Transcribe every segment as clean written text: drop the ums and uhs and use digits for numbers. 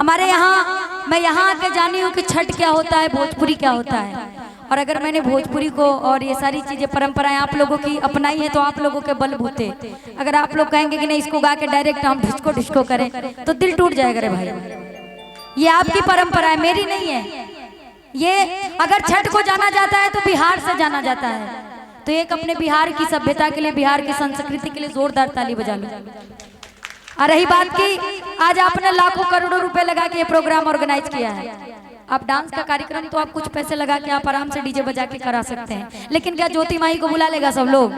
हमारे यहाँ मैं यहाँ आके जानी हूँ कि छठ क्या होता है, भोजपुरी क्या होता है। और अगर मैंने भोजपुरी को और ये सारी चीजें परंपराएं आप लोगों की अपनाई है तो आप लोगों के बलबूते। अगर आप लोग कहेंगे कि नहीं इसको गा के डायरेक्ट हम डिस्को डिस्को करें तो दिल टूट जाएगा रे भाई। ये आपकी परंपरा है, मेरी नहीं है। ये अगर छठ को जाना जाता है तो बिहार से जाना जाता है, तो एक अपने बिहार की सभ्यता के लिए, बिहार की संस्कृति के लिए जोरदार ताली बजा लो। और रही बात की, आज आपने लाखों करोड़ों रुपए लगा के ये प्रोग्राम ऑर्गेनाइज किया है। आप डांस का कार्यक्रम तो आप कुछ पैसे लगा के आप आराम से डीजे बजा के करा सकते हैं, लेकिन क्या ज्योति माही को बुला लेगा सब लोग?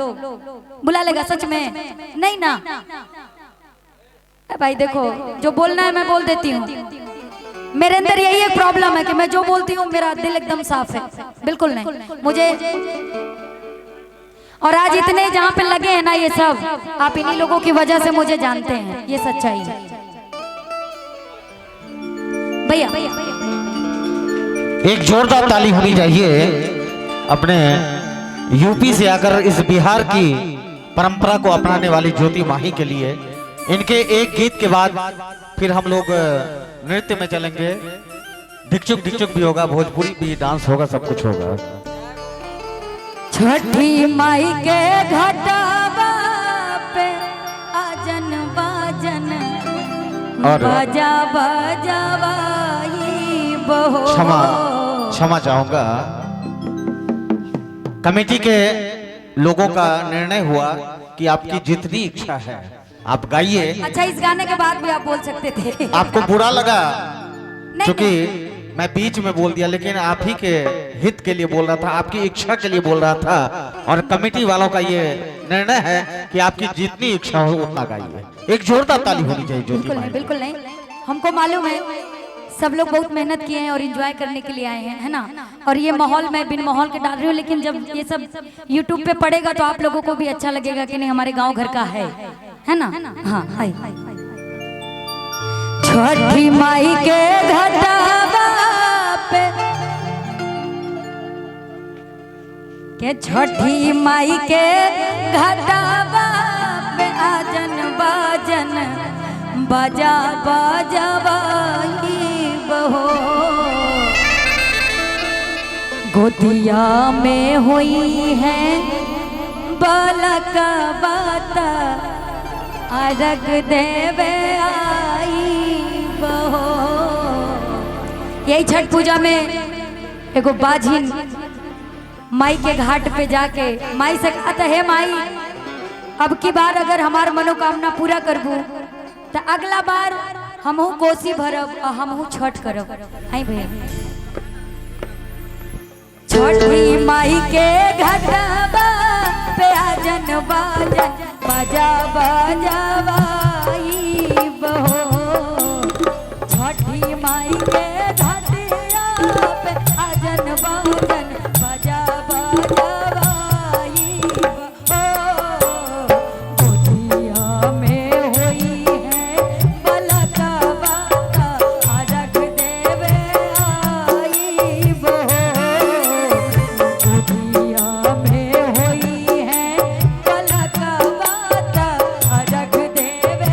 बुला लेगा सच में? नहीं ना भाई। देखो जो बोलना है मैं बोल देती हूँ। मेरे अंदर यही एक प्रॉब्लम है कि मैं जो बोलती हूँ मेरा दिल एकदम साफ है, बिल्कुल नहीं मुझे। और आज इतने जहाँ पे लगे हैं ना ये सब, आप इन्हीं लोगों की वजह से मुझे जानते हैं, ये सच्चाई है भैया। एक जोरदार ताली होनी चाहिए अपने यूपी से आकर इस बिहार की परंपरा को अपनाने वाली ज्योति माही के लिए। इनके एक गीत के बाद फिर हम लोग नृत्य में चलेंगे। ढिकचुक ढिकचुक भी होगा, भोजपुरी भी डांस होगा, सब कुछ होगा। छठी माई के घाटवा पे आजन बाजन और बाजा बजावाई बहो। क्षमा चाहूंगा, कमेटी के लोगों का निर्णय हुआ कि आपकी जितनी इच्छा है आप गाइए। अच्छा, इस गाने के बाद भी आप बोल सकते थे। आपको बुरा लगा क्योंकि मैं बीच में बोल दिया, लेकिन आप ही के हित के लिए बोल रहा था, आपकी इच्छा के लिए बोल रहा था। और कमेटी वालों का ये निर्णय है कि आपकी जितनी इच्छा हो उतना गाइए। एक जोरदार ताली होनी चाहिए ज्योति माही। बिल्कुल नहीं, हमको मालूम है सब लोग बहुत मेहनत किए हैं और एंजॉय करने के लिए आए हैं, है ना। और ये माहौल मैं बिन माहौल के डाल रही हूँ, लेकिन जब ये सब यूट्यूब पे पड़ेगा तो आप लोगों को भी अच्छा लगेगा कि नहीं हमारे गाँव घर का है ना। हाँ हाय। छठी माई के घाटवा पे के छठी माई के घाटवा पे आजन बाजन बाजा बजावाई बहो। गोदिया में हुई है बालक बाता अर्घ देवे आई बहो। यही छठ पूजा में एगो बाझिन माई के घाट पे जाके माई से कहता है, माई अब की बार अगर हमार मनोकामना पूरा करबू तो अगला बार हमहू कोसी भरब और हमहू छठ करब। हाय भैया। छठी माई के घाटवा पे आजन बाजन बाजा बजावाई बहो। छठी माई के घाटिया पे आजन बाजन बाजा बजावाई बहो। गोदिया में हुई है बालका बाता अर्घ देवे आई बहो। गोदिया में हुई है बालका बाता अर्घ देवे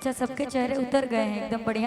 अच्छा, सबके चेहरे उतर गए हैं एकदम बढ़िया